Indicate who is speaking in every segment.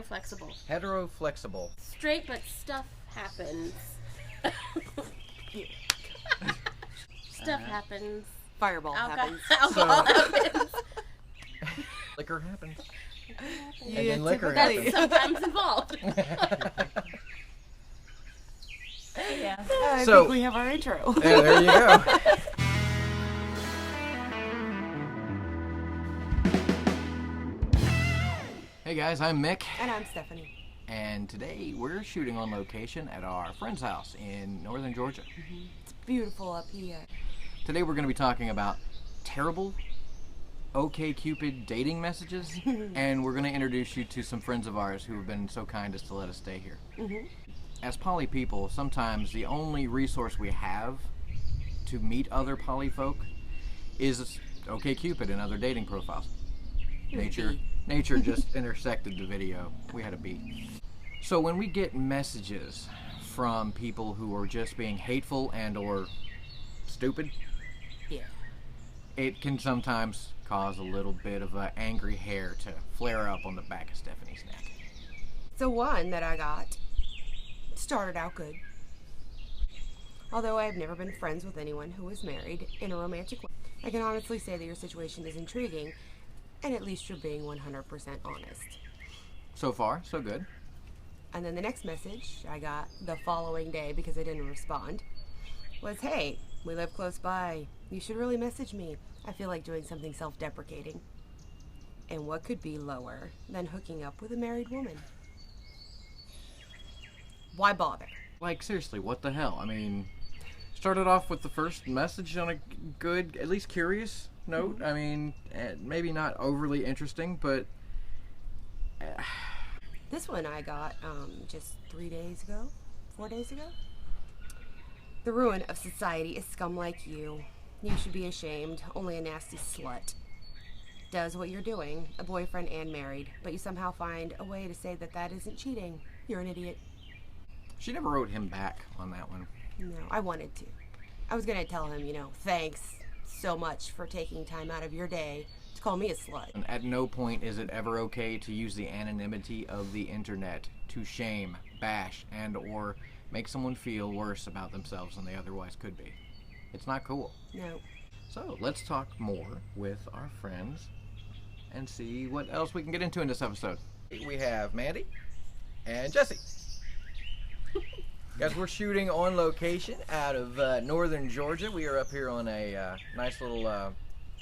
Speaker 1: Heteroflexible.
Speaker 2: Heteroflexible.
Speaker 1: Straight, but stuff happens. Stuff happens.
Speaker 3: Fireball happens.
Speaker 1: Alcohol happens.
Speaker 2: Liquor happens.
Speaker 3: Yeah,
Speaker 2: And then liquor
Speaker 3: typically.
Speaker 2: happens.
Speaker 1: Sometimes involved.
Speaker 3: Yeah. I
Speaker 2: So-
Speaker 3: think we have our intro.
Speaker 2: Yeah, there you go. Hey guys, I'm Mick,
Speaker 3: And I'm Stephanie.
Speaker 2: and today we're shooting on location at our friend's house in northern Georgia.
Speaker 3: It's beautiful up here.
Speaker 2: Today we're going to be talking about terrible OkCupid dating messages, and we're going to introduce you to some friends of ours who have been so kind as to let us stay here. As poly people, sometimes the only resource we have to meet other poly folk is OkCupid and other dating profiles. Nature just intersected the video. We had a bee. So when we get messages from people who are just being hateful and or stupid,
Speaker 3: Yeah.
Speaker 2: it can sometimes cause a little bit of an angry hair to flare up on the back of Stephanie's neck.
Speaker 3: The one that I got started out good. Although I've never been friends with anyone who was married in a romantic way, I can honestly say that your situation is intriguing, and at least you're being 100% honest.
Speaker 2: So far, so good.
Speaker 3: And then the next message I got the following day, because I didn't respond, was, "Hey, we live close by. You should really message me. I feel like doing something self-deprecating." And what could be lower than hooking up with a married woman? Why bother?
Speaker 2: Like, seriously, what the hell? I mean, started off with the first message on a good, at least curious note. I mean, maybe not overly interesting, but
Speaker 3: This one I got just 4 days ago. "The ruin of society is scum like you. You should be ashamed. Only a nasty slut does what you're doing, a boyfriend and married, but you somehow find a way to say that that isn't cheating. You're an idiot."
Speaker 2: she never wrote him back on that one.
Speaker 3: No, I wanted to. I was going to tell him, thanks so much for taking time out of your day to call me a slut.
Speaker 2: And at no point is it ever okay to use the anonymity of the internet to shame, bash, and or make someone feel worse about themselves than they otherwise could be. It's not cool.
Speaker 3: No.
Speaker 2: So let's talk more with our friends and see what else we can get into in this episode. We have Mandy and Jesse. Guys, we're shooting on location out of northern Georgia. We are up here on a nice little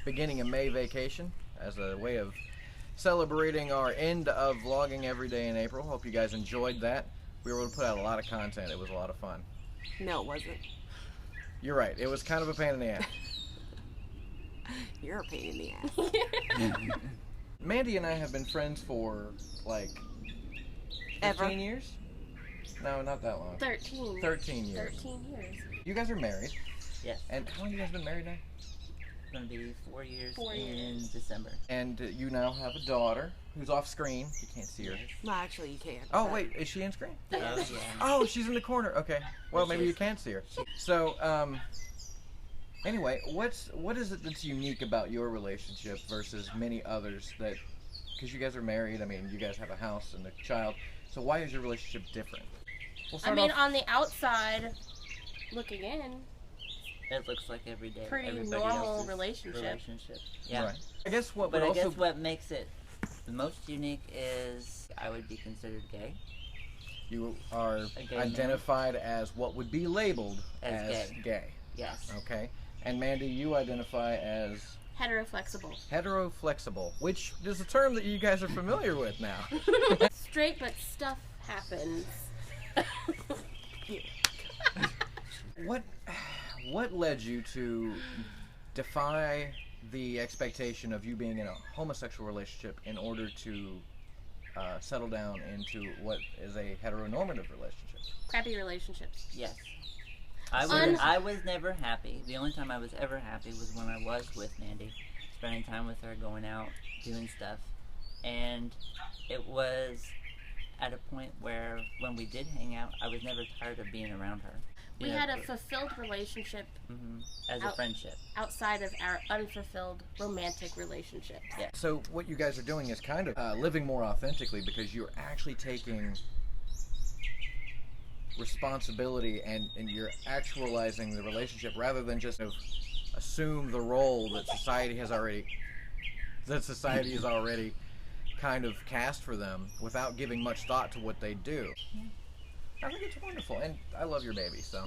Speaker 2: beginning of May vacation as a way of celebrating our end of vlogging every day in April. Hope you guys enjoyed that. We were able to put out a lot of content. It was a lot of fun.
Speaker 3: No, it wasn't.
Speaker 2: You're right. It was kind of a pain in the ass.
Speaker 3: You're a pain in the ass.
Speaker 2: Mandy and I have been friends for like 15
Speaker 3: Ever.
Speaker 2: years? No, not that long.
Speaker 1: 13.
Speaker 2: 13 years.
Speaker 1: 13 years.
Speaker 2: You guys are married.
Speaker 4: Yes,
Speaker 2: And how long have you guys been married now?
Speaker 4: it's going to be 4 years
Speaker 1: 4
Speaker 4: in
Speaker 1: years.
Speaker 4: December.
Speaker 2: And you now have a daughter who's off screen. You can't see her.
Speaker 3: Well, actually, you can't.
Speaker 2: Oh,
Speaker 3: but-
Speaker 2: wait, is she in screen?
Speaker 4: Oh, yeah.
Speaker 2: Oh, she's in the corner. Okay. Well, maybe you can't see her. So, anyway, what is it that's unique about your relationship versus many others that, because you guys are married, I mean, you guys have a house and a child, so why is your relationship different? We'll
Speaker 1: I
Speaker 2: start
Speaker 1: mean,
Speaker 2: off,
Speaker 1: on the outside, looking in,
Speaker 4: It looks like every day.
Speaker 1: pretty
Speaker 4: everybody
Speaker 1: normal
Speaker 4: else's
Speaker 1: relationship.
Speaker 4: Yeah.
Speaker 2: Right. I guess what
Speaker 4: But
Speaker 2: would
Speaker 4: I
Speaker 2: also,
Speaker 4: guess what makes it the most unique is I would be considered gay.
Speaker 2: you are
Speaker 4: A gay man.
Speaker 2: identified as what would be labeled
Speaker 4: As
Speaker 2: gay.
Speaker 4: Yes.
Speaker 2: Okay. And Mandy, you identify as
Speaker 1: Heteroflexible.
Speaker 2: heteroflexible, which is a term that you guys are familiar with now.
Speaker 1: Straight, but stuff happens.
Speaker 2: What led you to defy the expectation of you being in a homosexual relationship in order to settle down into what is a heteronormative relationship?
Speaker 1: Crappy relationships.
Speaker 4: Yes.
Speaker 1: Un-
Speaker 4: I was never happy. The only time I was ever happy was when I was with Mandy, spending time with her, going out, doing stuff. And it was at a point where when we did hang out, I was never tired of being around her.
Speaker 1: We
Speaker 4: Yeah,
Speaker 1: had a
Speaker 4: but-
Speaker 1: fulfilled relationship
Speaker 4: as a
Speaker 1: Out-
Speaker 4: friendship.
Speaker 1: outside of our unfulfilled romantic relationships.
Speaker 4: Yeah.
Speaker 2: So what you guys are doing is kind of living more authentically, because you're actually taking responsibility and you're actualizing the relationship, rather than just assume the role that society has already kind of cast for them without giving much thought to what they do. I think it's wonderful, and I love your baby, so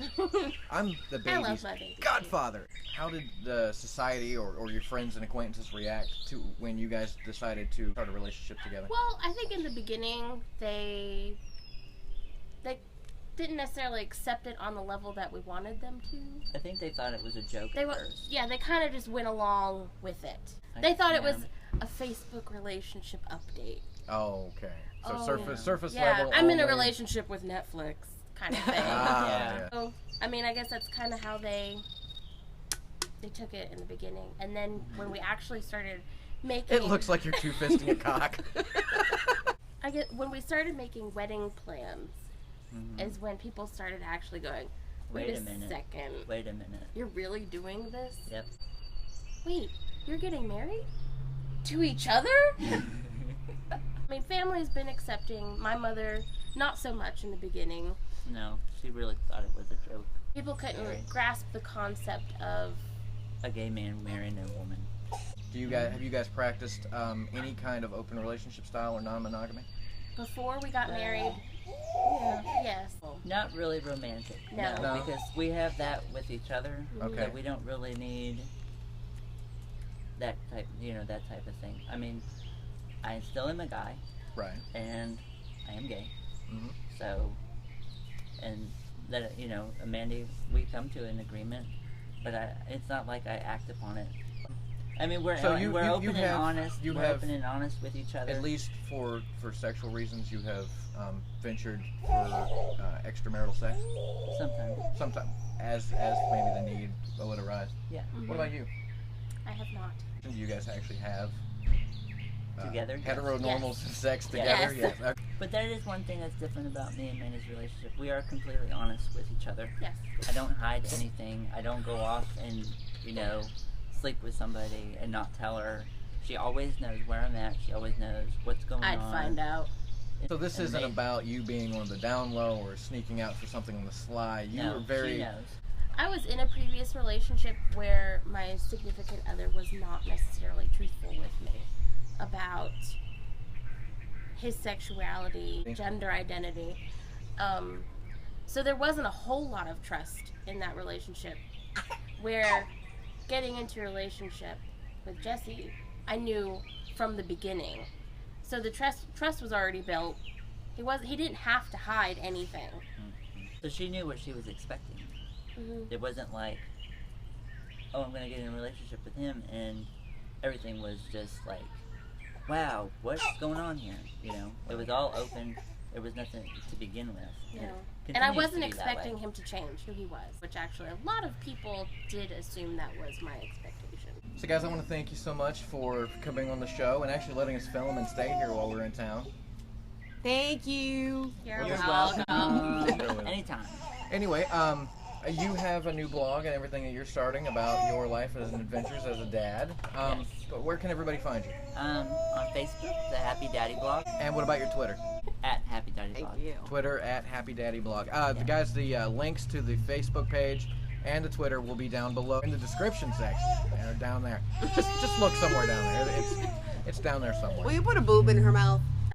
Speaker 2: I'm the
Speaker 1: I love
Speaker 2: baby's
Speaker 1: my baby.
Speaker 2: godfather. How did the society or your friends and acquaintances react to when you guys decided to start a relationship together?
Speaker 1: Well, I think in the beginning they didn't necessarily accept it on the level that we wanted them to.
Speaker 4: I think they thought it was a joke
Speaker 1: They
Speaker 4: at
Speaker 1: were,
Speaker 4: first.
Speaker 1: yeah, they kind of just went along with it.
Speaker 4: Like,
Speaker 1: They thought it
Speaker 4: yeah.
Speaker 1: was a Facebook relationship update.
Speaker 2: Oh, okay. So
Speaker 1: Oh,
Speaker 2: surface
Speaker 1: Yeah,
Speaker 2: level.
Speaker 1: I'm in a
Speaker 2: only.
Speaker 1: relationship with Netflix kind of thing.
Speaker 2: Ah,
Speaker 4: Yeah.
Speaker 2: yeah.
Speaker 1: So, I mean, I guess that's kind of how they took it in the beginning. And then when we actually started making...
Speaker 2: It looks like you're two-fisting a cock.
Speaker 1: I get when we started making wedding plans is when people started actually going, wait a
Speaker 4: minute.
Speaker 1: second.
Speaker 4: Wait a minute.
Speaker 1: You're really doing this?
Speaker 4: Yep.
Speaker 1: Wait, you're getting married? To each other? I mean, family's been accepting. My mother, not so much in the beginning.
Speaker 4: No, she really thought it was a joke.
Speaker 1: People couldn't
Speaker 4: Right.
Speaker 1: grasp the concept of...
Speaker 4: A gay man marrying a woman.
Speaker 2: Have you guys practiced any kind of open relationship style or non-monogamy?
Speaker 1: Before we got married, yes.
Speaker 4: Not really romantic.
Speaker 1: No.
Speaker 2: No.
Speaker 4: Because we have that with each other.
Speaker 2: Okay.
Speaker 4: That we don't really need that type of thing. I mean, I still am a guy,
Speaker 2: Right.
Speaker 4: and I am gay.
Speaker 2: Mhm.
Speaker 4: So, and that, Mandy, we come to an agreement, but it's not like I act upon it. I mean, we're
Speaker 2: So you
Speaker 4: open
Speaker 2: have-
Speaker 4: and honest.
Speaker 2: you
Speaker 4: We're
Speaker 2: have-
Speaker 4: open and honest with each other.
Speaker 2: At least for sexual reasons, you have ventured for extramarital sex.
Speaker 4: Sometimes.
Speaker 2: Sometimes, as maybe the need would arise.
Speaker 4: Yeah.
Speaker 2: What about you?
Speaker 1: I have not.
Speaker 2: Do you guys actually have
Speaker 4: Together? Yes.
Speaker 2: heteronormal
Speaker 1: Yes.
Speaker 2: sex
Speaker 1: Yes.
Speaker 2: together? Yes. Okay.
Speaker 4: But that is one thing that's different about me and Mandy's relationship. We are completely honest with each other.
Speaker 1: Yes.
Speaker 4: I don't hide anything. I don't go off and, sleep with somebody and not tell her. She always knows where I'm at. She always knows what's going
Speaker 1: I'd
Speaker 4: on.
Speaker 1: find out.
Speaker 2: So this
Speaker 4: And
Speaker 2: isn't
Speaker 4: they-
Speaker 2: about you being on the down low or sneaking out for something on the sly. You
Speaker 4: No,
Speaker 2: were very.
Speaker 4: she knows.
Speaker 1: I was in a previous relationship where my significant other was not necessarily truthful with me about his sexuality, gender identity. So there wasn't a whole lot of trust in that relationship. Where getting into a relationship with Jesse, I knew from the beginning. So the trust was already built. He didn't have to hide anything.
Speaker 4: So she knew what she was expecting.
Speaker 1: Mm-hmm.
Speaker 4: It wasn't like, oh, I'm going to get in a relationship with him, and everything was just like, wow, what's going on here? It was all open. There was nothing to begin with.
Speaker 1: Yeah.
Speaker 4: It
Speaker 1: And I
Speaker 4: continues
Speaker 1: wasn't
Speaker 4: to be that
Speaker 1: expecting
Speaker 4: way.
Speaker 1: him to change who he was, which actually a lot of people did assume that was my expectation.
Speaker 2: So guys, I want to thank you so much for coming on the show and actually letting us film and stay here while we're in town.
Speaker 3: Thank you.
Speaker 1: You're
Speaker 4: You're
Speaker 1: welcome.
Speaker 4: welcome. Anytime.
Speaker 2: Anyway, you have a new blog and everything that you're starting about your life as an adventures as a dad.
Speaker 4: Yes.
Speaker 2: But where can everybody find you?
Speaker 4: On Facebook, the Happy Daddy blog,
Speaker 2: And what about your Twitter?
Speaker 4: at Happy Daddy
Speaker 3: Thank
Speaker 4: blog.
Speaker 3: you.
Speaker 2: Twitter at Happy Daddy Blog. The guys, the links to the Facebook page and the Twitter will be down below in the description section. They're down there. Just look somewhere down there. It's down there somewhere.
Speaker 3: Will you put a boob in her mouth?